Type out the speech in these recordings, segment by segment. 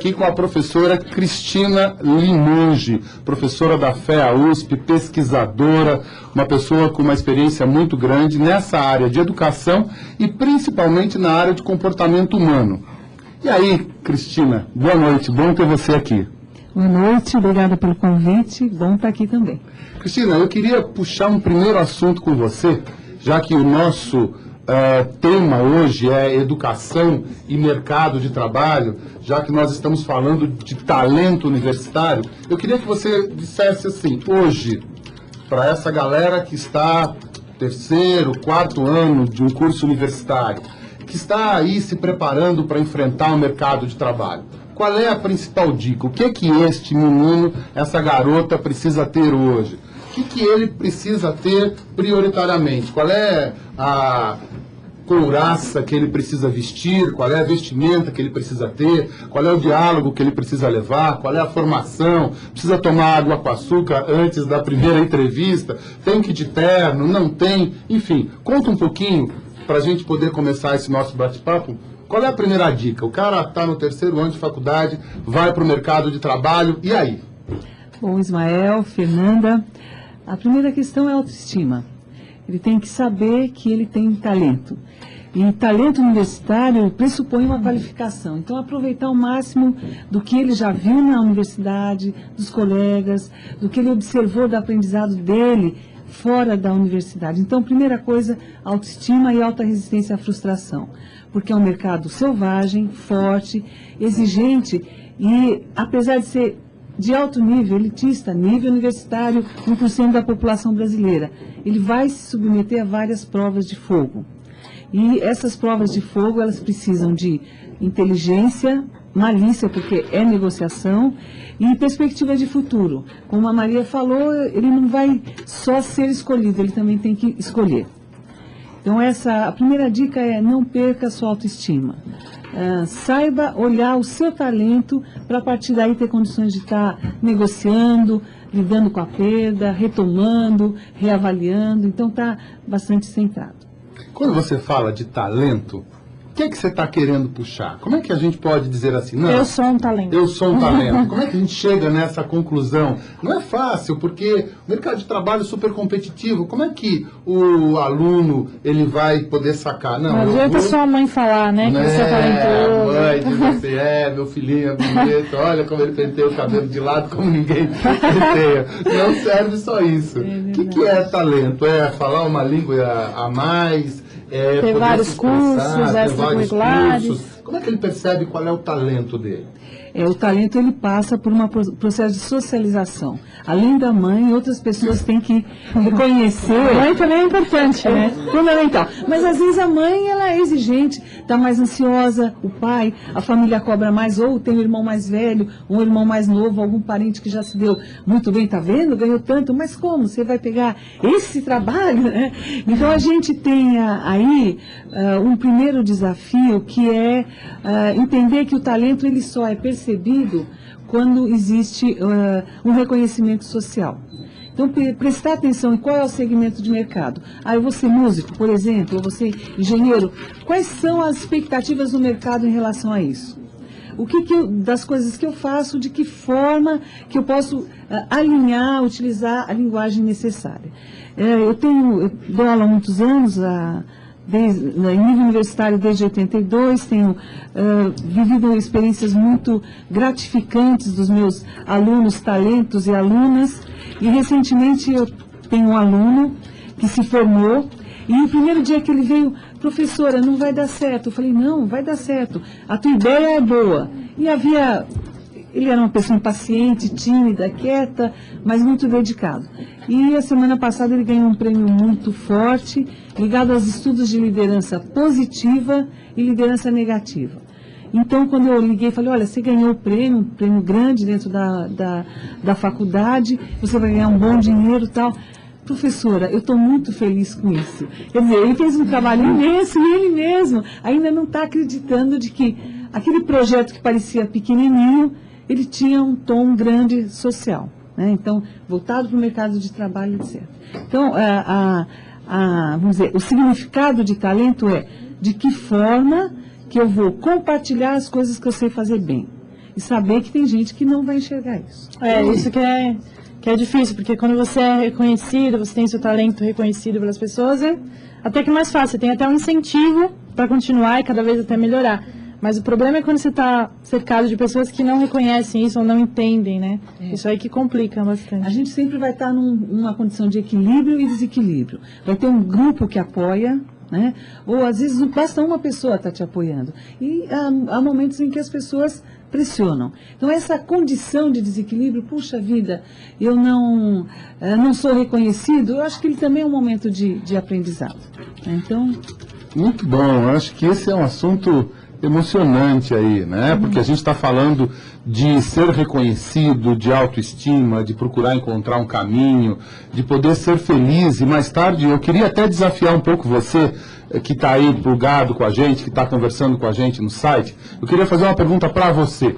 aqui com a professora Cristina Limonge, professora da FEA USP, pesquisadora, uma pessoa com uma experiência muito grande nessa área de educação e principalmente na área de comportamento humano. E aí, Cristina, boa noite, bom ter você aqui. Boa noite, obrigada pelo convite, bom estar aqui também. Cristina, eu queria puxar um primeiro assunto com você, já que o nosso tema hoje é educação e mercado de trabalho, já que nós estamos falando de talento universitário. Eu queria que você dissesse assim, hoje, para essa galera que está terceiro, quarto ano de um curso universitário, que está aí se preparando para enfrentar o mercado de trabalho, qual é a principal dica? O que este menino, essa garota precisa ter hoje? O que ele precisa ter prioritariamente? Qual é a couraça que ele precisa vestir? Qual é a vestimenta que ele precisa ter? Qual é o diálogo que ele precisa levar? Qual é a formação? Precisa tomar água com açúcar antes da primeira entrevista? Tem que ir de terno? Não tem? Enfim, conta um pouquinho para a gente poder começar esse nosso bate-papo. Qual é a primeira dica? O cara está no terceiro ano de faculdade, vai para o mercado de trabalho, e aí? Bom, Ismael, Fernanda, a primeira questão é a autoestima. Ele tem que saber que ele tem talento. E talento universitário pressupõe uma qualificação. Então, aproveitar ao máximo do que ele já viu na universidade, dos colegas, do que ele observou do aprendizado dele fora da universidade. Então, primeira coisa, autoestima e alta resistência à frustração. Porque é um mercado selvagem, forte, exigente e, apesar de ser de alto nível, elitista, nível universitário, 1% da população brasileira, ele vai se submeter a várias provas de fogo. E essas provas de fogo, elas precisam de inteligência, malícia, porque é negociação, e perspectiva de futuro. Como a Maria falou, ele não vai só ser escolhido, ele também tem que escolher. Então, a primeira dica é não perca a sua autoestima. Saiba olhar o seu talento para, a partir daí, ter condições de estar negociando, lidando com a perda, retomando, reavaliando. Então, está bastante centrado. Quando você fala de talento, o que você está querendo puxar? Como é que a gente pode dizer assim? Não, eu sou um talento. Eu sou um talento. Como é que a gente chega nessa conclusão? Não é fácil, porque o mercado de trabalho é super competitivo. Como é que o aluno ele vai poder sacar? Não adianta sua mãe falar, né, que você é talentoso. Mãe, diz você meu filhinho é bonito, olha como ele penteia o cabelo de lado, como ninguém penteia. Não serve só isso. O que é talento? É falar uma língua a mais? Ter vários cursos, extracurriculares. Como é que ele percebe qual é o talento dele? O talento ele passa por um processo de socialização. Além da mãe, outras pessoas têm que reconhecer. A mãe também é importante, né? Fundamental. Mas às vezes a mãe ela é exigente, está mais ansiosa, o pai, a família cobra mais, ou tem um irmão mais velho, um irmão mais novo, algum parente que já se deu muito bem, tá vendo? Ganhou tanto, mas como? Você vai pegar esse trabalho? Né? Então a gente tem aí um primeiro desafio que é entender que o talento ele só é percebido quando existe um reconhecimento social. Então, prestar atenção em qual é o segmento de mercado. Eu vou ser músico, por exemplo, ou vou ser engenheiro. Quais são as expectativas do mercado em relação a isso? Das coisas que eu faço, de que forma que eu posso alinhar, utilizar a linguagem necessária. Eu dou aula há muitos anos, em nível universitário desde 82, tenho vivido experiências muito gratificantes dos meus alunos, talentos e alunas, e recentemente eu tenho um aluno que se formou, e no primeiro dia que ele veio, professora, não vai dar certo. Eu falei, não, vai dar certo, a tua ideia é boa. E ele era uma pessoa impaciente, tímida, quieta, mas muito dedicado. E a semana passada ele ganhou um prêmio muito forte, ligado aos estudos de liderança positiva e liderança negativa. Então, quando eu liguei, falei, olha, você ganhou o prêmio, um prêmio grande dentro da faculdade, você vai ganhar um bom dinheiro e tal. Professora, eu estou muito feliz com isso. Quer dizer, ele fez um trabalho imenso e ele mesmo ainda não está acreditando de que aquele projeto que parecia pequenininho, ele tinha um tom grande social. Né? Então, voltado para o mercado de trabalho, etc. Então, vamos dizer, o significado de talento é de que forma que eu vou compartilhar as coisas que eu sei fazer bem. e saber que tem gente que não vai enxergar isso. Isso que é difícil, porque quando você é reconhecido, você tem seu talento reconhecido pelas pessoas, é até que mais fácil, você tem até um incentivo para continuar e cada vez até melhorar. Mas o problema é quando você está cercado de pessoas que não reconhecem isso ou não entendem, né? Isso aí que complica bastante. A gente sempre vai estar numa condição de equilíbrio e desequilíbrio. Vai ter um grupo que apoia, né? Ou às vezes basta uma pessoa estar te apoiando. E há momentos em que as pessoas pressionam. Então essa condição de desequilíbrio, puxa vida, eu não sou reconhecido, eu acho que ele também é um momento de aprendizado. Então... Muito bom, eu acho que esse é um assunto emocionante aí, né? Porque a gente está falando de ser reconhecido, de autoestima, de procurar encontrar um caminho, de poder ser feliz. E mais tarde, eu queria até desafiar um pouco você, que está aí plugado com a gente, que está conversando com a gente no site. Eu queria fazer uma pergunta para você.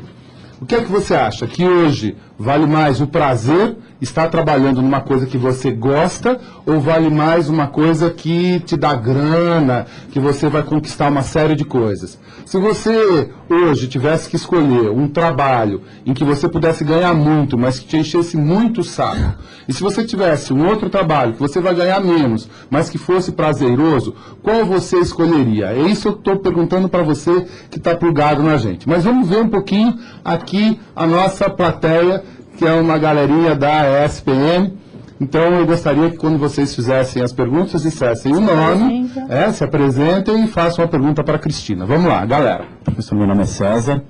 O que é que você acha? Que hoje vale mais o prazer, estar trabalhando numa coisa que você gosta, ou vale mais uma coisa que te dá grana, que você vai conquistar uma série de coisas? Se você hoje tivesse que escolher um trabalho em que você pudesse ganhar muito, mas que te enchesse muito o saco, e se você tivesse um outro trabalho que você vai ganhar menos, mas que fosse prazeroso, qual você escolheria? É isso que eu estou perguntando para você que está plugado na gente. Mas vamos ver um pouquinho aqui a nossa plateia, que é uma galerinha da ESPM. Então eu gostaria que quando vocês fizessem as perguntas, dissessem o nome, se apresentem e façam uma pergunta para a Cristina. Vamos lá, galera. Professor, meu nome é César.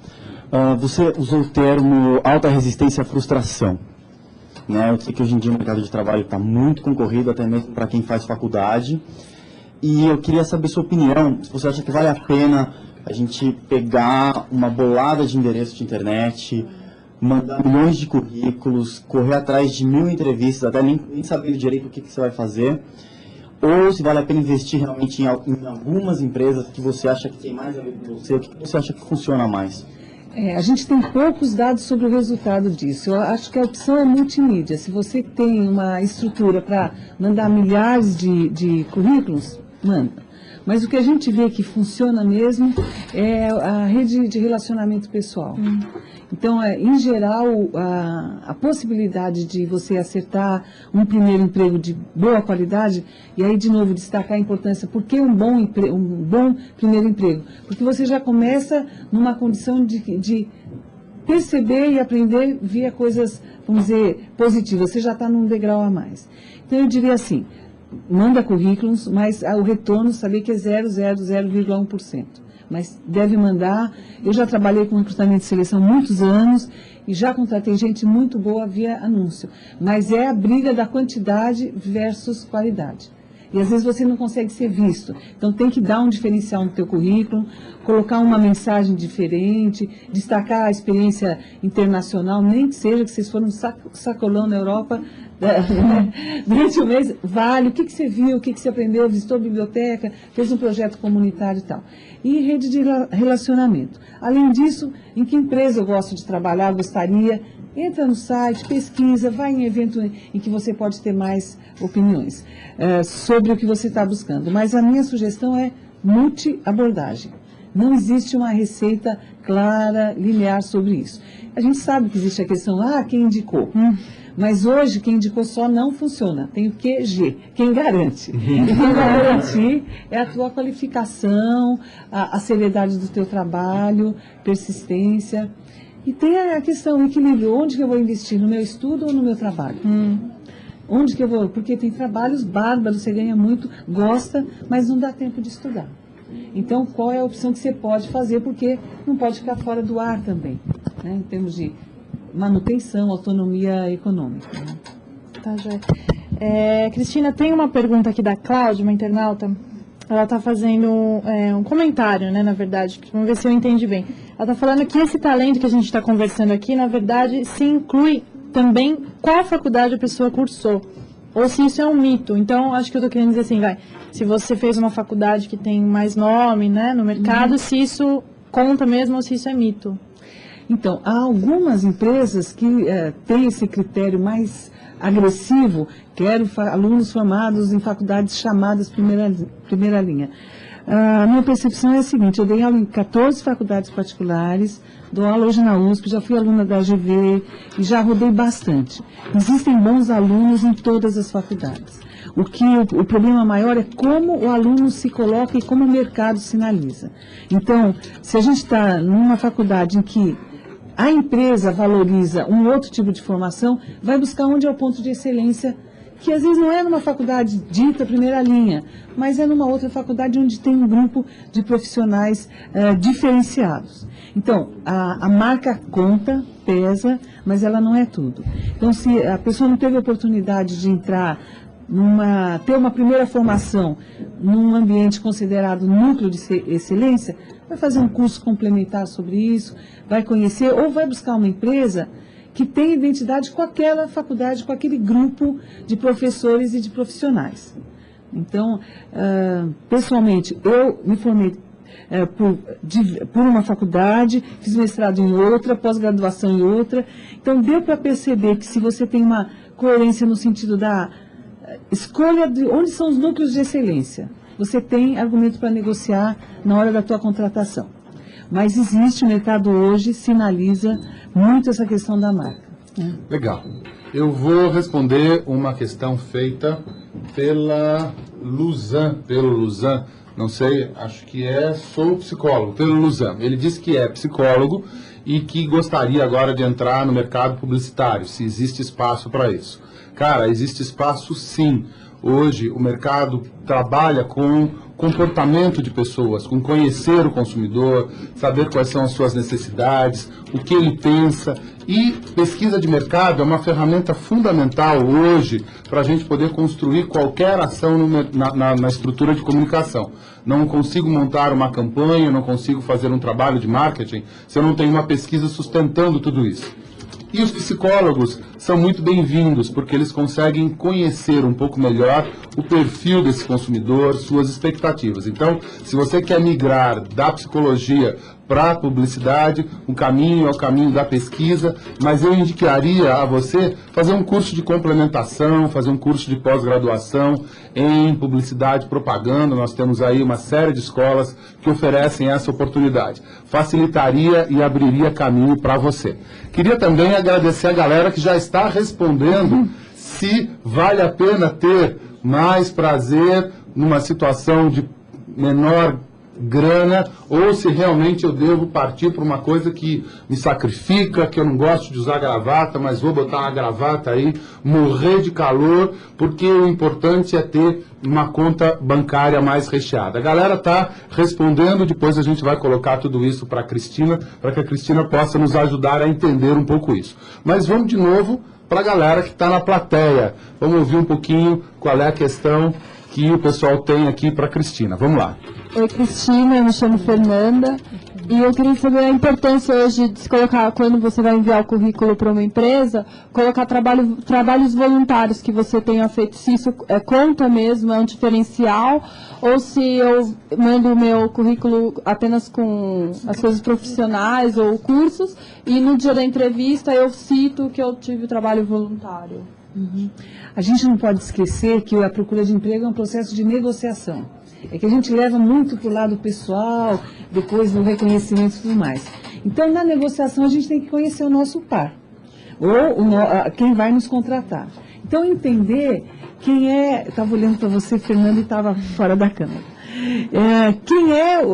Você usou o termo alta resistência à frustração. Né? Eu sei que hoje em dia o mercado de trabalho está muito concorrido, até mesmo para quem faz faculdade. E eu queria saber sua opinião, se você acha que vale a pena a gente pegar uma bolada de endereço de internet, mandar milhões de currículos, correr atrás de 1000 entrevistas, até nem sabendo direito o que você vai fazer, ou se vale a pena investir realmente em algumas empresas que você acha que tem mais a ver com você, o que você acha que funciona mais? A gente tem poucos dados sobre o resultado disso. Eu acho que a opção é multimídia. Se você tem uma estrutura para mandar milhares de currículos, manda. Mas o que a gente vê que funciona mesmo é a rede de relacionamento pessoal. Então, em geral, a possibilidade de você acertar um primeiro emprego de boa qualidade, e aí, de novo, destacar a importância, por que um bom primeiro emprego? Porque você já começa numa condição de perceber e aprender via coisas, vamos dizer, positivas. Você já está num degrau a mais. Então, eu diria assim, manda currículos, mas o retorno, saber que é 0,1%. Mas deve mandar. Eu já trabalhei com recrutamento de seleção há muitos anos e já contratei gente muito boa via anúncio. Mas é a briga da quantidade versus qualidade. E às vezes você não consegue ser visto. Então tem que dar um diferencial no teu currículo, colocar uma mensagem diferente, destacar a experiência internacional, nem que seja que vocês foram um sacolão na Europa durante o mês, vale, o que você viu, o que você aprendeu, visitou a biblioteca, fez um projeto comunitário e tal. E rede de relacionamento. Além disso, em que empresa eu gosto de trabalhar, gostaria, entra no site, pesquisa, vai em evento em que você pode ter mais opiniões sobre o que você está buscando. Mas a minha sugestão é multi-abordagem. Não existe uma receita clara, linear sobre isso. A gente sabe que existe a questão, quem indicou? Mas hoje, quem indicou só não funciona. Tem o QG, quem garante. E quem vai garantir é a tua qualificação, a seriedade do teu trabalho, persistência. E tem a questão, o equilíbrio. Onde que eu vou investir? No meu estudo ou no meu trabalho? Onde que eu vou? Porque tem trabalhos bárbaros, você ganha muito, gosta, mas não dá tempo de estudar. Então, qual é a opção que você pode fazer? Porque não pode ficar fora do ar também, né? Em termos de manutenção, autonomia econômica. Né? Tá, já. Cristina, tem uma pergunta aqui da Cláudia, uma internauta. Ela está fazendo um comentário, né, na verdade. Vamos ver se eu entendi bem. Ela está falando que esse talento que a gente está conversando aqui, na verdade, se inclui também qual faculdade a pessoa cursou. Ou se isso é um mito. Então, acho que eu estou querendo dizer assim, se você fez uma faculdade que tem mais nome, né, no mercado, se isso conta mesmo ou se isso é mito. Então, há algumas empresas que têm esse critério mais agressivo, quero alunos formados em faculdades chamadas primeira linha. A minha percepção é a seguinte: eu dei aula em 14 faculdades particulares, dou aula hoje na USP, já fui aluna da UGV e já rodei bastante. Existem bons alunos em todas as faculdades. O problema maior é como o aluno se coloca e como o mercado sinaliza. Então, se a gente está numa faculdade em que a empresa valoriza um outro tipo de formação, vai buscar onde é o ponto de excelência, que às vezes não é numa faculdade dita primeira linha, mas é numa outra faculdade onde tem um grupo de profissionais diferenciados. Então, a marca conta, pesa, mas ela não é tudo. Então, se a pessoa não teve a oportunidade de entrar ter uma primeira formação num ambiente considerado núcleo de excelência, vai fazer um curso complementar sobre isso, vai conhecer ou vai buscar uma empresa que tem identidade com aquela faculdade, com aquele grupo de professores e de profissionais. Então, pessoalmente, eu me formei por uma faculdade, fiz mestrado em outra, pós-graduação em outra. Então, deu para perceber que se você tem uma coerência no sentido da escolha de onde são os núcleos de excelência, você tem argumento para negociar na hora da tua contratação. Mas existe, o mercado hoje sinaliza muito essa questão da marca. Legal. Eu vou responder uma questão feita pelo Luzan, não sei, acho que sou psicólogo, pelo Luzan. Ele disse que é psicólogo e que gostaria agora de entrar no mercado publicitário, se existe espaço para isso. Cara, existe espaço sim. Hoje o mercado trabalha com comportamento de pessoas, com conhecer o consumidor, saber quais são as suas necessidades, o que ele pensa. E pesquisa de mercado é uma ferramenta fundamental hoje para a gente poder construir qualquer ação na estrutura de comunicação. Não consigo montar uma campanha, não consigo fazer um trabalho de marketing se eu não tenho uma pesquisa sustentando tudo isso. E os psicólogos são muito bem-vindos, porque eles conseguem conhecer um pouco melhor o perfil desse consumidor, suas expectativas. Então, se você quer migrar da psicologia para a publicidade, o caminho é o caminho da pesquisa, mas eu indicaria a você fazer um curso de complementação, fazer um curso de pós-graduação em publicidade e propaganda. Nós temos aí uma série de escolas que oferecem essa oportunidade. Facilitaria e abriria caminho para você. Queria também agradecer a galera que já está respondendo se vale a pena ter mais prazer numa situação de menor grana, ou se realmente eu devo partir para uma coisa que me sacrifica, que eu não gosto de usar gravata, mas vou botar uma gravata aí, morrer de calor, porque o importante é ter uma conta bancária mais recheada. A galera está respondendo, depois a gente vai colocar tudo isso para a Cristina, para que a Cristina possa nos ajudar a entender um pouco isso. Mas vamos de novo para a galera que está na plateia. Vamos ouvir um pouquinho qual é a questão que o pessoal tem aqui para a Cristina. Vamos lá. Oi, Cristina, eu me chamo Fernanda e eu queria saber a importância hoje de se colocar, quando você vai enviar o currículo para uma empresa, colocar trabalhos voluntários que você tenha feito, se isso conta mesmo, é um diferencial, ou se eu mando o meu currículo apenas com as coisas profissionais ou cursos e no dia da entrevista eu cito que eu tive trabalho voluntário. A gente não pode esquecer que a procura de emprego é um processo de negociação. É que a gente leva muito para o lado pessoal, depois do reconhecimento e tudo mais. Então, na negociação, a gente tem que conhecer o nosso par, ou quem vai nos contratar. Então, entender quem é... Estava olhando para você, Fernando, e estava fora da câmera. Quem é...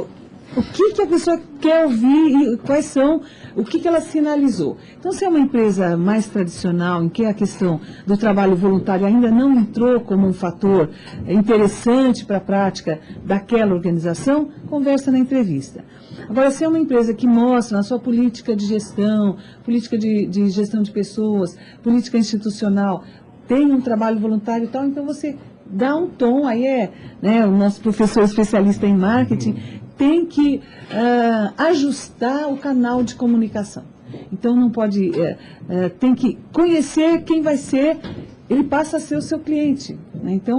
O que a pessoa quer ouvir e quais são, o que ela sinalizou. Então, se é uma empresa mais tradicional, em que a questão do trabalho voluntário ainda não entrou como um fator interessante para a prática daquela organização, conversa na entrevista. Agora, se é uma empresa que mostra na sua política de gestão, política de gestão de pessoas, política institucional, tem um trabalho voluntário e tal, então você dá um tom, aí o nosso professor especialista em marketing tem que ajustar o canal de comunicação. Então, não pode... tem que conhecer quem vai ser, ele passa a ser o seu cliente. Né? Então,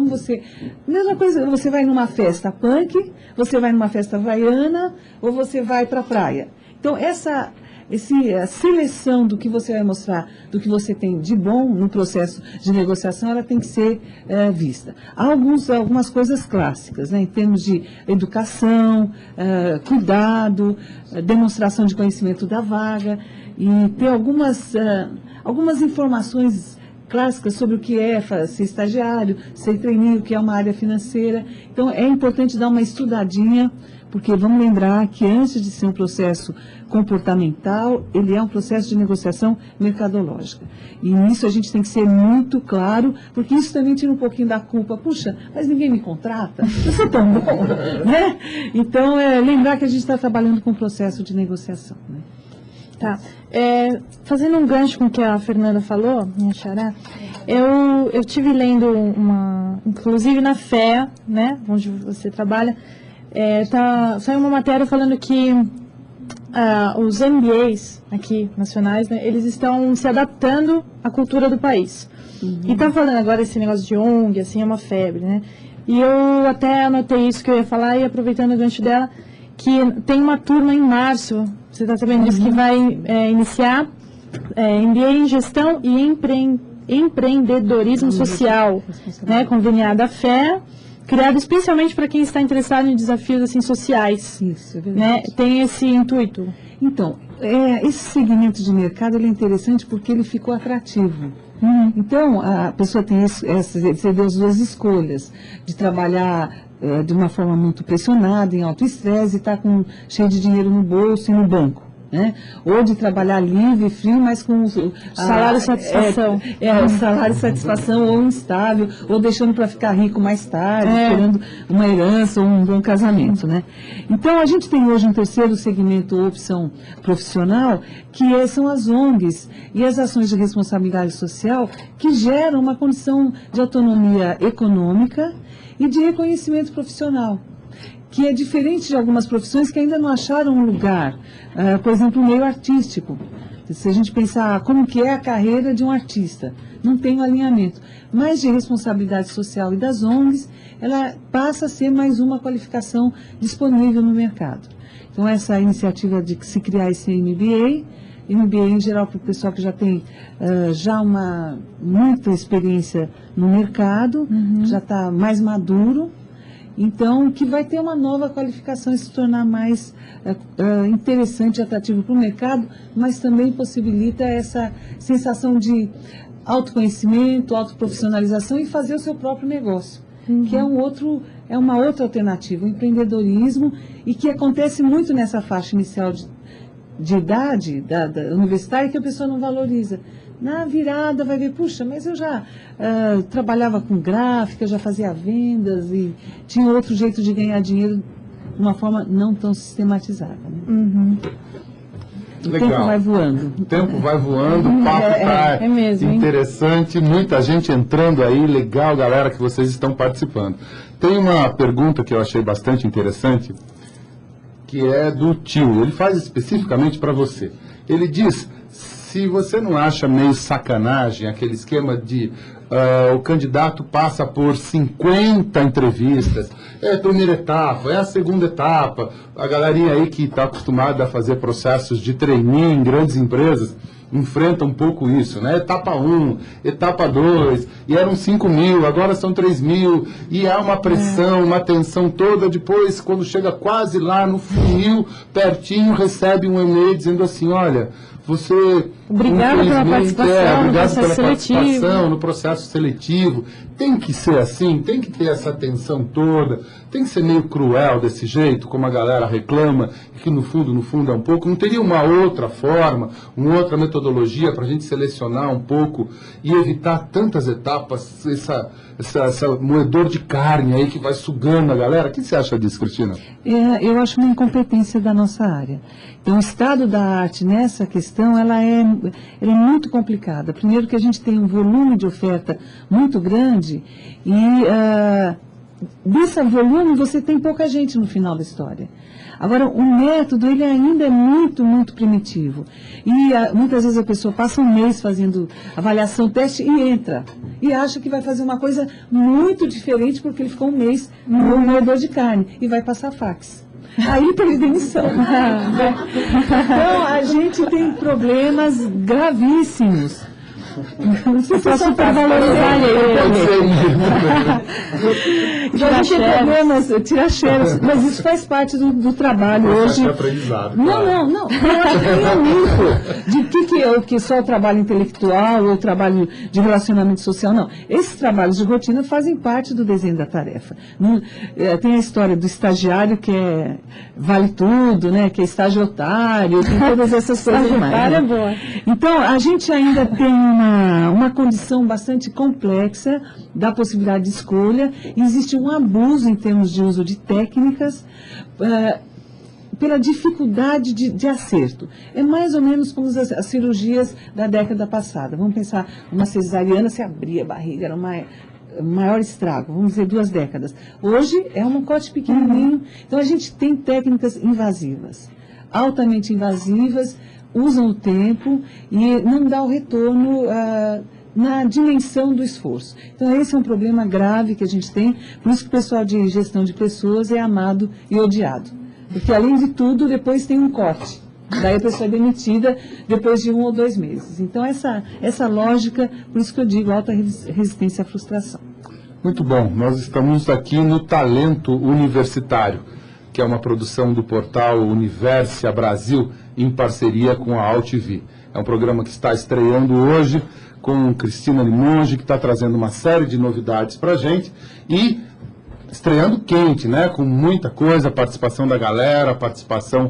mesma coisa, você vai numa festa punk, você vai numa festa havaiana, ou você vai para a praia. Então, a seleção do que você vai mostrar, do que você tem de bom no processo de negociação, ela tem que ser vista. Há algumas coisas clássicas, né, em termos de educação, cuidado, demonstração de conhecimento da vaga, e ter algumas informações clássicas sobre o que é ser estagiário, ser trainee, o que é uma área financeira. Então, é importante dar uma estudadinha, porque vamos lembrar que antes de ser um processo comportamental, ele é um processo de negociação mercadológica. E nisso a gente tem que ser muito claro, porque isso também tira um pouquinho da culpa. Puxa, mas ninguém me contrata? Eu sou tão bom, né? Então, lembrar que a gente está trabalhando com o processo de negociação, né? Tá. Fazendo um gancho com o que a Fernanda falou, minha xará, eu tive lendo inclusive na FEA, né, onde você trabalha, saiu uma matéria falando que os MBAs aqui, nacionais, né, eles estão se adaptando à cultura do país. E tá falando agora esse negócio de ONG, assim, é uma febre, né? E eu até anotei isso que eu ia falar, e aproveitando o gancho dela, que tem uma turma em março, você está sabendo disso, que vai iniciar MBA em Gestão e Empreendedorismo Social, né, conveniada à FEA, criado especialmente para quem está interessado em desafios assim, sociais. Isso, é verdade. Né, tem esse intuito. Então, esse segmento de mercado ele é interessante porque ele ficou atrativo. Então, a pessoa tem você vê as duas escolhas, de trabalhar de uma forma muito pressionada, em alto estresse, e estar cheio de dinheiro no bolso e no banco, né? Ou de trabalhar livre, free, mas com salário e satisfação. O salário e satisfação, ou instável, ou deixando para ficar rico mais tarde, esperando uma herança ou um bom casamento, né? Então, a gente tem hoje um terceiro segmento, opção profissional, que são as ONGs e as ações de responsabilidade social, que geram uma condição de autonomia econômica e de reconhecimento profissional, que é diferente de algumas profissões que ainda não acharam um lugar, por exemplo, o meio artístico. Se a gente pensar como que é a carreira de um artista, não tem um alinhamento. Mas de responsabilidade social e das ONGs, ela passa a ser mais uma qualificação disponível no mercado. Então, essa iniciativa de se criar esse MBA em geral para o pessoal que já tem muita experiência no mercado, já está mais maduro, então que vai ter uma nova qualificação e se tornar mais interessante e atrativo para o mercado, mas também possibilita essa sensação de autoconhecimento, autoprofissionalização e fazer o seu próprio negócio, que é uma outra alternativa, o empreendedorismo, e que acontece muito nessa faixa inicial de idade da universitária, que a pessoa não valoriza. Na virada vai ver, puxa, mas eu já trabalhava com gráfica, já fazia vendas e tinha outro jeito de ganhar dinheiro de uma forma não tão sistematizada, né? O Legal. tempo vai voando. O tempo vai voando, o papo está interessante, muita gente entrando aí, legal, galera, que vocês estão participando. Tem uma pergunta que eu achei bastante interessante, que é do tio. Ele faz especificamente para você. Ele diz, se você não acha meio sacanagem aquele esquema de o candidato passa por 50 entrevistas, é a primeira etapa, é a segunda etapa, a galerinha aí que está acostumada a fazer processos de trainee em grandes empresas, enfrenta um pouco isso, né? Etapa 1, etapa 2, e eram 5 mil, agora são 3 mil, e há uma pressão, uma tensão toda. Depois, quando chega quase lá no funil, pertinho, recebe um e-mail dizendo assim, olha, você... Obrigado pela participação, no processo seletivo. Tem que ser assim, tem que ter essa tensão toda, tem que ser meio cruel desse jeito, como a galera reclama, que no fundo é um pouco. Não teria uma outra forma, uma outra metodologia para a gente selecionar um pouco e evitar tantas etapas, essa moedor de carne aí que vai sugando a galera? O que você acha disso, Cristina? Eu acho uma incompetência da nossa área. Então, o estado da arte nessa questão, ela é muito complicada. Primeiro que a gente tem um volume de oferta muito grande e desse volume você tem pouca gente no final da história. Agora, o método, ele ainda é muito, muito primitivo. E muitas vezes a pessoa passa um mês fazendo avaliação, teste e entra. E acha que vai fazer uma coisa muito diferente porque ele ficou um mês no moedor de carne e vai passar fax. Aí pede demissão. Então, a gente tem problemas gravíssimos. Não sei se eu supervalorizar Então, a gente tem problemas, tirar xeros, mas isso faz parte do trabalho hoje. Não. Eu acho que tem um mito de que é o que só o trabalho intelectual ou o trabalho de relacionamento social. Não. Esses trabalhos de rotina fazem parte do desenho da tarefa. Tem a história do estagiário que vale tudo, né? Que é estágio otário, tem todas essas coisas demais. É boa. Então, a gente ainda tem uma condição bastante complexa da possibilidade de escolha. Existe um abuso em termos de uso de técnicas pela dificuldade de acerto. É mais ou menos como as cirurgias da década passada. Vamos pensar, uma cesariana, se abria a barriga, era o maior estrago, vamos dizer 2 décadas. Hoje é um corte pequenininho, então a gente tem técnicas invasivas, altamente invasivas, usam o tempo e não dá o retorno na dimensão do esforço. Então, esse é um problema grave que a gente tem, por isso que o pessoal de gestão de pessoas é amado e odiado. Porque, além de tudo, depois tem um corte. Daí a pessoa é demitida depois de 1 ou 2 meses. Então, essa lógica, por isso que eu digo alta resistência à frustração. Muito bom. Nós estamos aqui no Talento Universitário, que é uma produção do portal Universia Brasil, em parceria com a AltV. É um programa que está estreando hoje com Cristina Limonge, que está trazendo uma série de novidades para a gente e estreando quente, né? Com muita coisa, participação da galera,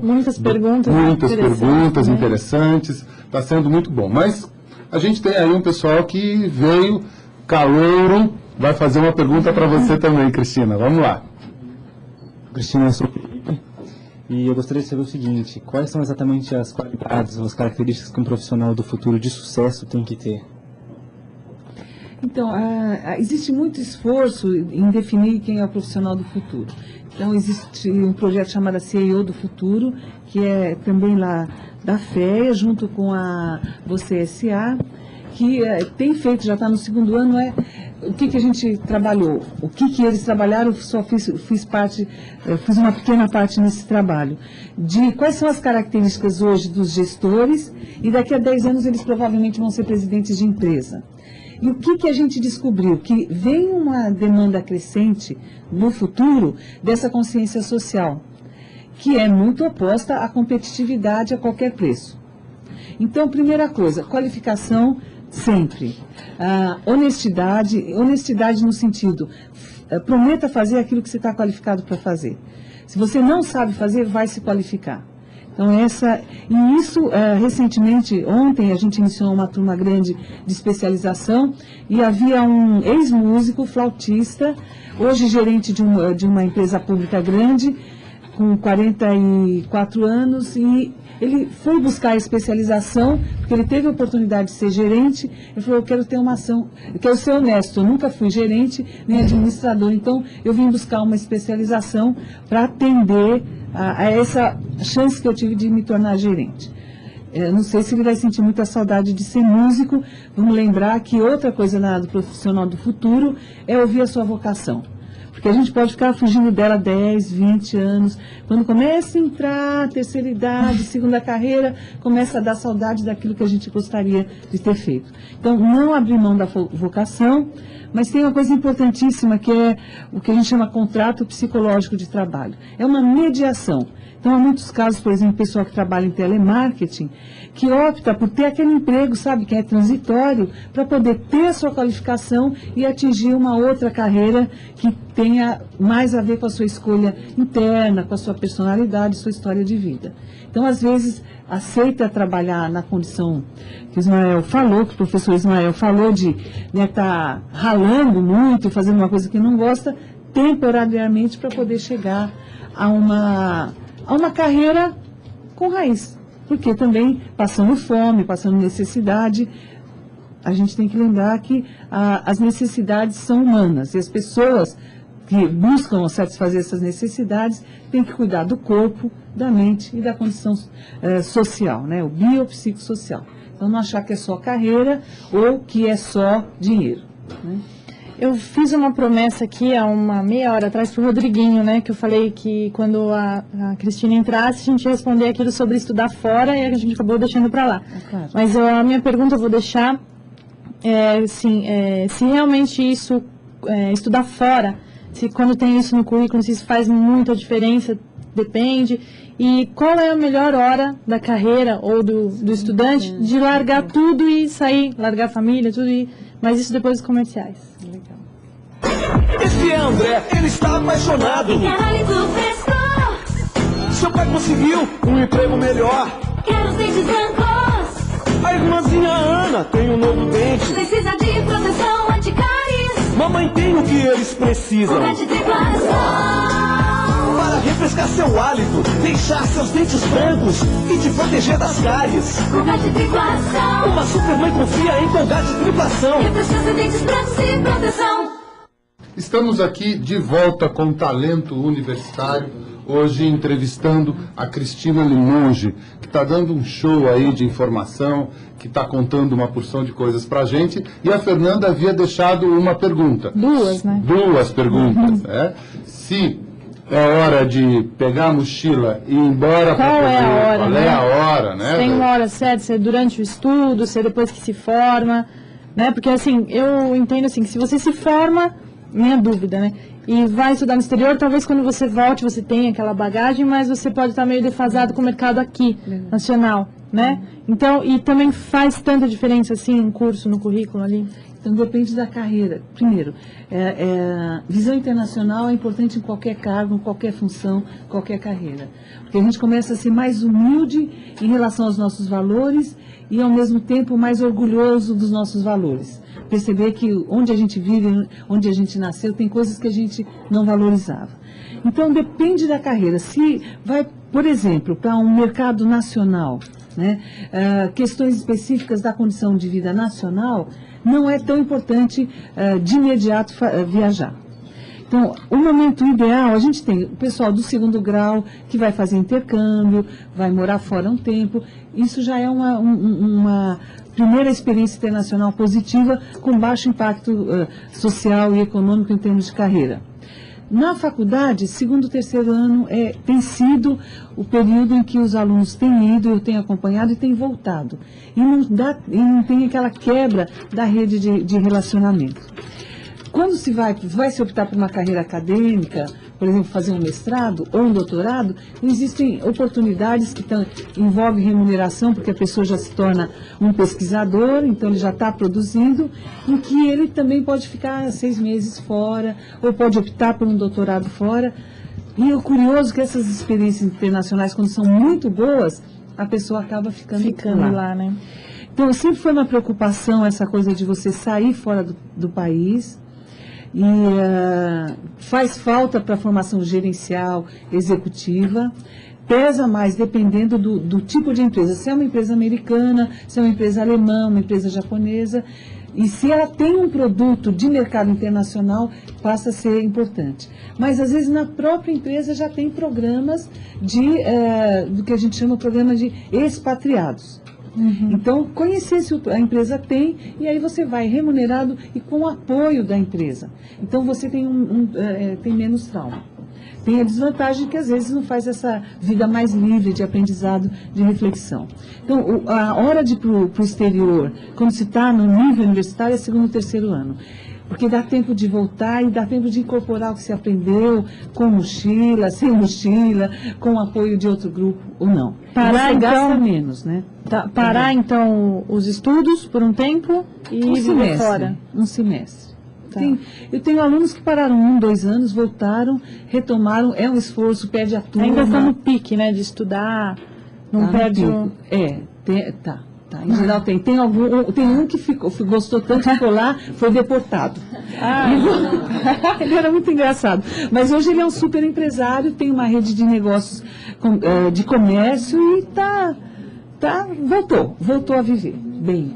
muitas perguntas, interessantes. Está sendo muito bom. Mas a gente tem aí um pessoal que veio calouro, vai fazer uma pergunta para você também, Cristina. Vamos lá. Cristina, eu sou Felipe e eu gostaria de saber o seguinte: quais são exatamente as qualidades ou as características que um profissional do futuro de sucesso tem que ter? Então, existe muito esforço em definir quem é o profissional do futuro. Então, existe um projeto chamado CEO do Futuro, que é também lá da FEA, junto com a Você S.A., que tem feito, já está no 2º ano, o que a gente trabalhou, o que eles trabalharam, só fiz uma pequena parte nesse trabalho, de quais são as características hoje dos gestores, e daqui a 10 anos eles provavelmente vão ser presidentes de empresa. E o que a gente descobriu? Que vem uma demanda crescente no futuro dessa consciência social, que é muito oposta à competitividade a qualquer preço. Então, primeira coisa, qualificação sempre. Honestidade no sentido, prometa fazer aquilo que você está qualificado para fazer. Se você não sabe fazer, vai se qualificar. Então, recentemente, ontem, a gente iniciou uma turma grande de especialização e havia um ex-músico, flautista, hoje gerente de uma empresa pública grande, com 44 anos, e ele foi buscar a especialização, porque ele teve a oportunidade de ser gerente. Ele falou: eu quero ter uma ação, eu quero ser honesto, eu nunca fui gerente nem administrador, então eu vim buscar uma especialização para atender a essa chance que eu tive de me tornar gerente. Não sei se ele vai sentir muita saudade de ser músico. Vamos lembrar que outra coisa do profissional do futuro é ouvir a sua vocação. Porque a gente pode ficar fugindo dela 10, 20 anos. Quando começa a entrar, terceira idade, segunda carreira, começa a dar saudade daquilo que a gente gostaria de ter feito. Então, não abrir mão da vocação, mas tem uma coisa importantíssima que é o que a gente chama contrato psicológico de trabalho. É uma mediação. Então, há muitos casos, por exemplo, pessoal que trabalha em telemarketing, que opta por ter aquele emprego, sabe, que é transitório, para poder ter a sua qualificação e atingir uma outra carreira que tenha mais a ver com a sua escolha interna, com a sua personalidade, sua história de vida. Então, às vezes, aceita trabalhar na condição que o professor Ismael falou, de estar ralando muito, fazendo uma coisa que não gosta, temporariamente, para poder chegar a uma carreira com raiz. Porque também, passando fome, passando necessidade, a gente tem que lembrar que as necessidades são humanas. E as pessoas que buscam satisfazer essas necessidades têm que cuidar do corpo, da mente e da condição social, né? O biopsicossocial. Então, não achar que é só carreira ou que é só dinheiro, né? Eu fiz uma promessa aqui há uma meia hora atrás para o Rodriguinho, né? Que eu falei que quando a Cristina entrasse, a gente ia responder aquilo sobre estudar fora e a gente acabou deixando para lá. Claro. Mas a minha pergunta eu vou deixar, se realmente isso, estudar fora, se quando tem isso no currículo, se isso faz muita diferença, depende. E qual é a melhor hora da carreira ou do estudante de largar tudo e sair, largar a família, tudo, mas isso depois dos comerciais. Esse é André, ele está apaixonado. Seu pai conseguiu um emprego melhor. Quero os dentes brancos. A irmãzinha Ana tem um novo dente. Precisa de proteção anti-cáries. Mamãe tem o que eles precisam. Colgate Triplasol. Para refrescar seu hálito, deixar seus dentes brancos e te proteger das cáries. Colgate Triplasol. Uma supermãe confia em Colgate Triplação. Refrescar seus dentes brancos e proteção. Estamos aqui de volta com Talento Universitário, hoje entrevistando a Cristina Limonge, que está dando um show aí de informação, que está contando uma porção de coisas para a gente, e a Fernanda havia deixado uma pergunta. Duas, né? Duas perguntas, né? Se é hora de pegar a mochila e ir embora para Qual é a hora, qual né? é a hora, né? Se tem uma hora certa, se é durante o estudo, se é depois que se forma, né? Porque assim, eu entendo assim, que se você se forma, minha dúvida, né? E vai estudar no exterior, talvez quando você volte você tenha aquela bagagem, mas você pode estar meio defasado com o mercado aqui, nacional, né? Então, e também faz tanta diferença assim um curso no currículo ali? Então, depende da carreira. Primeiro, visão internacional é importante em qualquer cargo, em qualquer função, qualquer carreira. Porque a gente começa a ser mais humilde em relação aos nossos valores e, ao mesmo tempo, mais orgulhoso dos nossos valores. Perceber que onde a gente vive, onde a gente nasceu, tem coisas que a gente não valorizava. Então, depende da carreira. Se vai, por exemplo, para um mercado nacional, né, questões específicas da condição de vida nacional, não é tão importante de imediato viajar. Então, o momento ideal, a gente tem o pessoal do segundo grau que vai fazer intercâmbio, vai morar fora um tempo. Isso já é uma primeira experiência internacional positiva com baixo impacto social e econômico em termos de carreira. Na faculdade, segundo e terceiro ano tem sido o período em que os alunos têm ido, eu tenho acompanhado e têm voltado. E não tem aquela quebra da rede de relacionamento. Quando vai se optar por uma carreira acadêmica, por exemplo, fazer um mestrado ou um doutorado, existem oportunidades que envolvem remuneração, porque a pessoa já se torna um pesquisador, então ele já está produzindo, em que ele também pode ficar 6 meses fora, ou pode optar por um doutorado fora. E o curioso é que essas experiências internacionais, quando são muito boas, a pessoa acaba ficando lá, né? Então, sempre foi uma preocupação essa coisa de você sair fora do país. E faz falta para a formação gerencial, executiva, pesa mais dependendo do tipo de empresa. Se é uma empresa americana, se é uma empresa alemã, uma empresa japonesa, e se ela tem um produto de mercado internacional, passa a ser importante. Mas às vezes na própria empresa já tem programas do que a gente chama de programa de expatriados. Então, conhecer se a empresa tem, e aí você vai remunerado e com o apoio da empresa. Então, você tem tem menos trauma. Tem a desvantagem que, às vezes, não faz essa vida mais livre de aprendizado, de reflexão. Então, a hora de ir para o exterior, quando se está no nível universitário, é segundo e terceiro ano. Porque dá tempo de voltar e dá tempo de incorporar o que se aprendeu, com mochila, sem mochila, com o apoio de outro grupo ou não. Parar, você gasta então, menos, né? Parar, então, os estudos por um tempo e viver fora. Um semestre. Tá. Eu tenho alunos que pararam 1, 2 anos, voltaram, retomaram, é um esforço, perde a turma. Ainda está no pique, né, de estudar, não perde o... Tá. Em geral tem. Tem um que gostou tanto, ficou lá, foi deportado. Ele era muito engraçado. Mas hoje ele é um super empresário, tem uma rede de negócios de comércio e voltou a viver bem.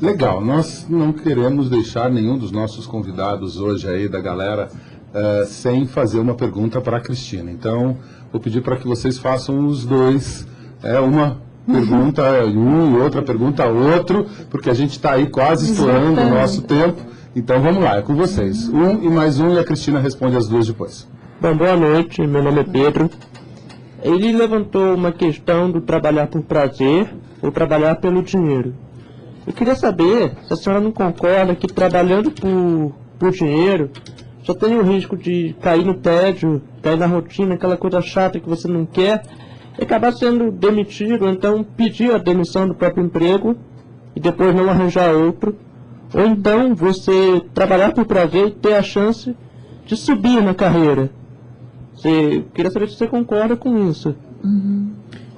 Legal, nós não queremos deixar nenhum dos nossos convidados hoje aí da galera sem fazer uma pergunta para a Cristina. Então, vou pedir para que vocês façam os dois, uma pergunta um e outra pergunta outro, porque a gente está aí quase estourando o nosso tempo. Então vamos lá, é com vocês. Um e mais um, e a Cristina responde as duas depois. Bom, boa noite, meu nome é Pedro. Ele levantou uma questão do trabalhar por prazer ou trabalhar pelo dinheiro. Eu queria saber se a senhora não concorda que trabalhando por dinheiro só tem o risco de cair no tédio, cair na rotina, aquela coisa chata que você não quer, e acabar sendo demitido, ou então pedir a demissão do próprio emprego e depois não arranjar outro. Ou então você trabalhar por prazer e ter a chance de subir na carreira. Queria saber se você concorda com isso.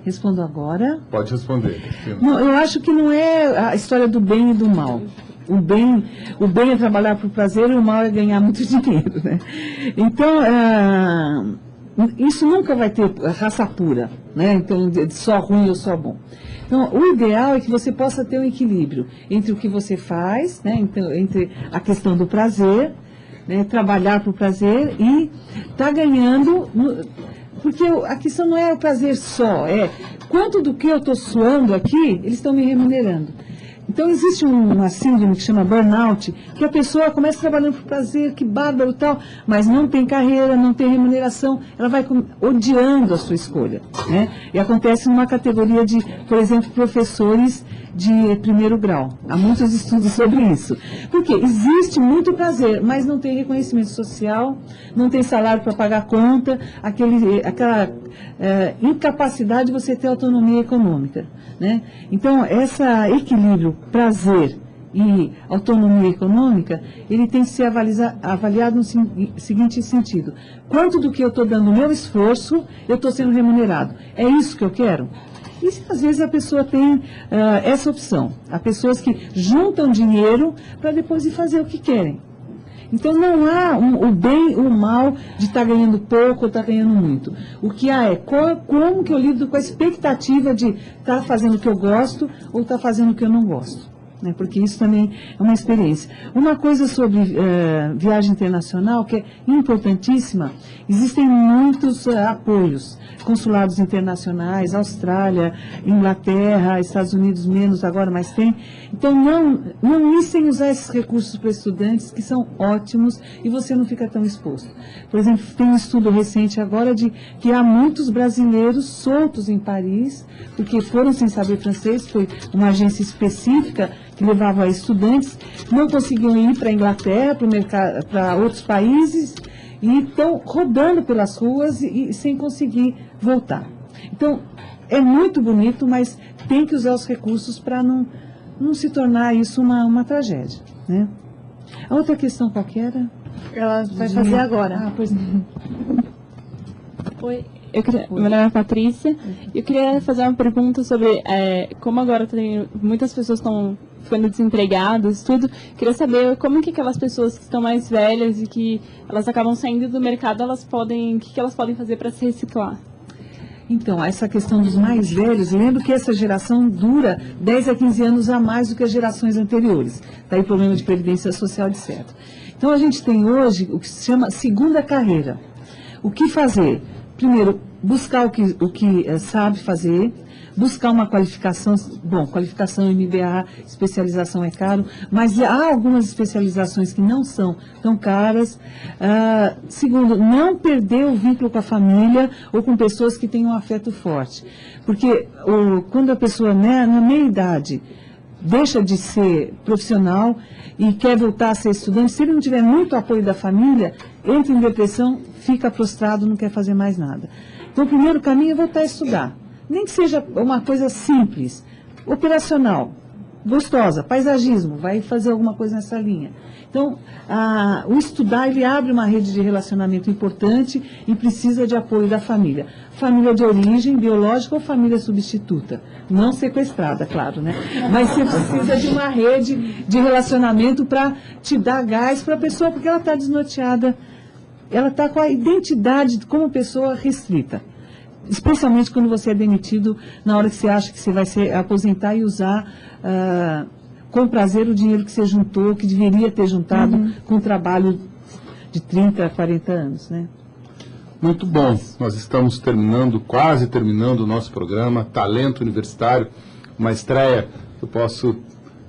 Respondo agora. Pode responder, Cristina. Não, eu acho que não é a história do bem e do mal. O bem é trabalhar por prazer e o mal é ganhar muito dinheiro, né? Então, isso nunca vai ter raça pura, né? Então, só ruim ou só bom. Então, o ideal é que você possa ter um equilíbrio entre o que você faz, né? Então, entre a questão do prazer, né? Trabalhar por prazer e estar ganhando... Porque a questão não é o prazer só, é quanto do que eu estou suando aqui, eles estão me remunerando. Então, existe uma síndrome que chama burnout, que a pessoa começa trabalhando por prazer, que bárbaro e tal, mas não tem carreira, não tem remuneração, ela vai odiando a sua escolha, né? E acontece numa categoria de, por exemplo, professores de primeiro grau. Há muitos estudos sobre isso. Porque existe muito prazer, mas não tem reconhecimento social, não tem salário para pagar a conta, aquela incapacidade de você ter autonomia econômica, né? Então, esse equilíbrio prazer e autonomia econômica, ele tem que ser avaliado no seguinte sentido: quanto do que eu estou dando o meu esforço, eu estou sendo remunerado? É isso que eu quero? E às vezes a pessoa tem essa opção. Há pessoas que juntam dinheiro para depois ir fazer o que querem. Então não há o bem ou o mal de estar ganhando pouco ou estar ganhando muito. O que há é como que eu lido com a expectativa de estar fazendo o que eu gosto ou estar fazendo o que eu não gosto. Né? Porque isso também é uma experiência. Uma coisa sobre viagem internacional que é importantíssima: existem muitos apoios. Consulados internacionais, Austrália, Inglaterra, Estados Unidos menos agora, mas tem. Então não instem usar esses recursos para estudantes, que são ótimos, e você não fica tão exposto. Por exemplo, tem um estudo recente agora de que há muitos brasileiros soltos em Paris, porque foram sem saber francês, foi uma agência específica que levava estudantes, não conseguiam ir para a Inglaterra, para outros países, e estão rodando pelas ruas e sem conseguir voltar. Então, é muito bonito, mas tem que usar os recursos para não se tornar isso uma tragédia, né? A outra questão qual que era? Ela vai fazer agora. Ah, pois não. Oi, meu nome é Patrícia. Eu queria fazer uma pergunta sobre como agora muitas pessoas estão ficando desempregadas, tudo. Queria saber como que aquelas pessoas que estão mais velhas e que elas acabam saindo do mercado, o que elas podem fazer para se reciclar? Então, essa questão dos mais velhos, lembro que essa geração dura 10 a 15 anos a mais do que as gerações anteriores. Daí problema de previdência social, etc. Então, a gente tem hoje o que se chama segunda carreira. O que fazer? Primeiro, buscar o que sabe fazer, buscar uma qualificação. Bom, qualificação MBA, especialização é caro, mas há algumas especializações que não são tão caras. Segundo, não perder o vínculo com a família ou com pessoas que têm um afeto forte. Porque quando a pessoa, né, na meia idade, deixa de ser profissional e quer voltar a ser estudante, se ele não tiver muito apoio da família, entra em depressão, fica prostrado, não quer fazer mais nada. Então, o primeiro caminho é voltar a estudar. Nem que seja uma coisa simples, operacional, gostosa, paisagismo, vai fazer alguma coisa nessa linha. Então, o estudar, ele abre uma rede de relacionamento importante e precisa de apoio da família. Família de origem biológica ou família substituta. Não sequestrada, claro, né? Mas você precisa de uma rede de relacionamento para te dar gás para a pessoa, porque ela está desnorteada, ela está com a identidade como pessoa restrita. Especialmente quando você é demitido, na hora que você acha que você vai se aposentar e usar com prazer o dinheiro que você juntou, que deveria ter juntado com o trabalho de 30 a 40 anos, né? Muito bom. Nós estamos quase terminando o nosso programa Talento Universitário, uma estreia, eu posso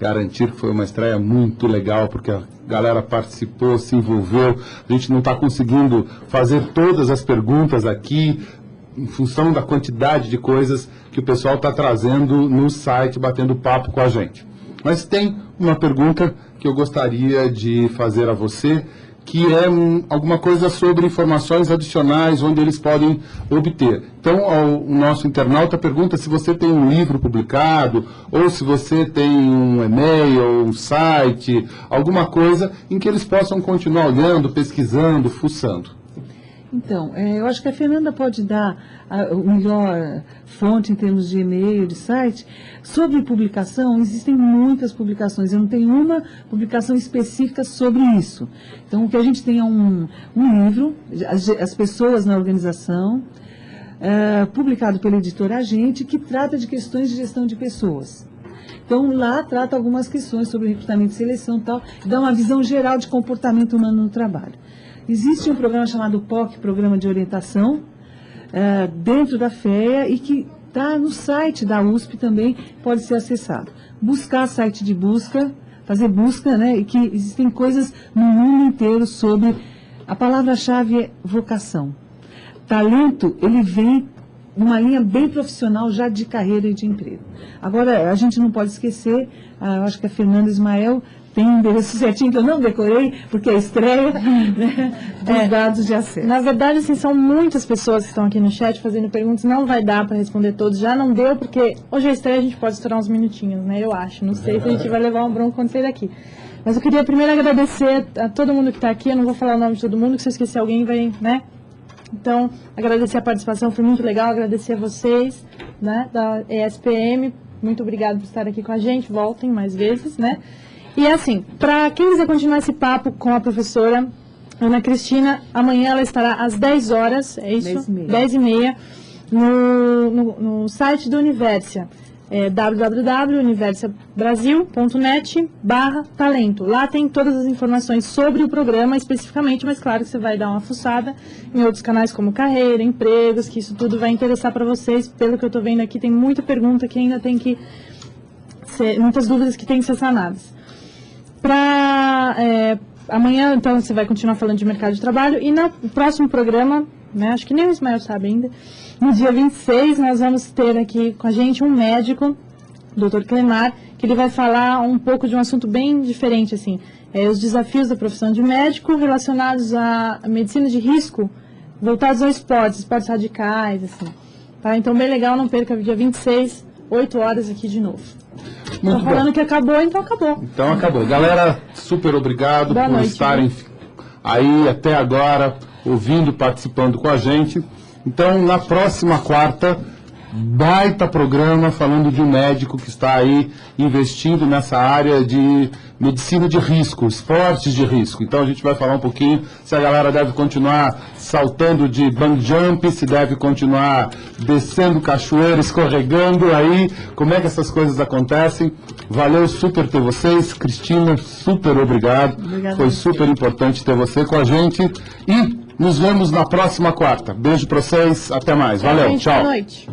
garantir que foi uma estreia muito legal, porque a galera participou, se envolveu. A gente não está conseguindo fazer todas as perguntas aqui, em função da quantidade de coisas que o pessoal está trazendo no site, batendo papo com a gente. Mas tem uma pergunta que eu gostaria de fazer a você, que é alguma coisa sobre informações adicionais, onde eles podem obter. Então, o nosso internauta pergunta se você tem um livro publicado, ou se você tem um e-mail, um site, alguma coisa em que eles possam continuar olhando, pesquisando, fuçando. Então, eu acho que a Fernanda pode dar o melhor fonte em termos de e-mail, de site. Sobre publicação, existem muitas publicações. Eu não tenho uma publicação específica sobre isso. Então, o que a gente tem é um livro, as pessoas na organização, publicado pela editora Agente, que trata de questões de gestão de pessoas. Então, lá trata algumas questões sobre recrutamento e seleção e tal, dá uma visão geral de comportamento humano no trabalho. Existe um programa chamado POC, Programa de Orientação, dentro da FEA e que está no site da USP também, pode ser acessado. Buscar site de busca, fazer busca, né, e que existem coisas no mundo inteiro sobre... A palavra-chave é vocação. Talento, ele vem numa linha bem profissional já de carreira e de emprego. Agora, a gente não pode esquecer, eu acho que a Fernanda Ismael tem um endereço certinho que eu não decorei, porque é estreia, né, dos dados de acesso. Na verdade, assim, são muitas pessoas que estão aqui no chat fazendo perguntas, não vai dar para responder todos, já não deu, porque hoje é estreia, a gente pode estourar uns minutinhos, né, eu acho, não sei se a gente vai levar um bronco quando sair daqui. Mas eu queria primeiro agradecer a todo mundo que está aqui, eu não vou falar o nome de todo mundo, que se eu esquecer alguém vai, né? Então, agradecer a participação, foi muito legal, agradecer a vocês, né, da ESPM, muito obrigado por estar aqui com a gente, voltem mais vezes, né? E assim, para quem quiser continuar esse papo com a professora Ana Cristina, amanhã ela estará às 10 horas, é isso? 10h30, no site do Universia, www.universiabrasil.net/talento. Lá tem todas as informações sobre o programa especificamente, mas claro que você vai dar uma fuçada em outros canais como carreira, empregos, que isso tudo vai interessar para vocês. Pelo que eu estou vendo aqui, tem muita pergunta que ainda tem que ser, muitas dúvidas que têm que ser sanadas. Amanhã, então, você vai continuar falando de mercado de trabalho e no próximo programa, né, acho que nem o Ismael sabe ainda, no dia 26 nós vamos ter aqui com a gente um médico, o Dr. Clemar, que ele vai falar um pouco de um assunto bem diferente, assim, os desafios da profissão de médico relacionados à medicina de risco, voltados ao esportes radicais, assim. Tá? Então, bem legal, não perca o dia 26, 8 horas aqui de novo. Muito Tô falando bom. que acabou, então acabou. Então acabou. Galera, super obrigado Boa por noite, estarem aí até agora, ouvindo, participando com a gente. Então, na próxima quarta, baita programa falando de um médico que está aí investindo nessa área de medicina de risco, esportes de risco. Então a gente vai falar um pouquinho se a galera deve continuar saltando de bungee jump, se deve continuar descendo cachoeira, escorregando aí, como é que essas coisas acontecem. Valeu super ter vocês, Cristina, super obrigado. Foi super importante ter você com a gente e nos vemos na próxima quarta. Beijo pra vocês, até mais. Valeu, tchau. Boa noite.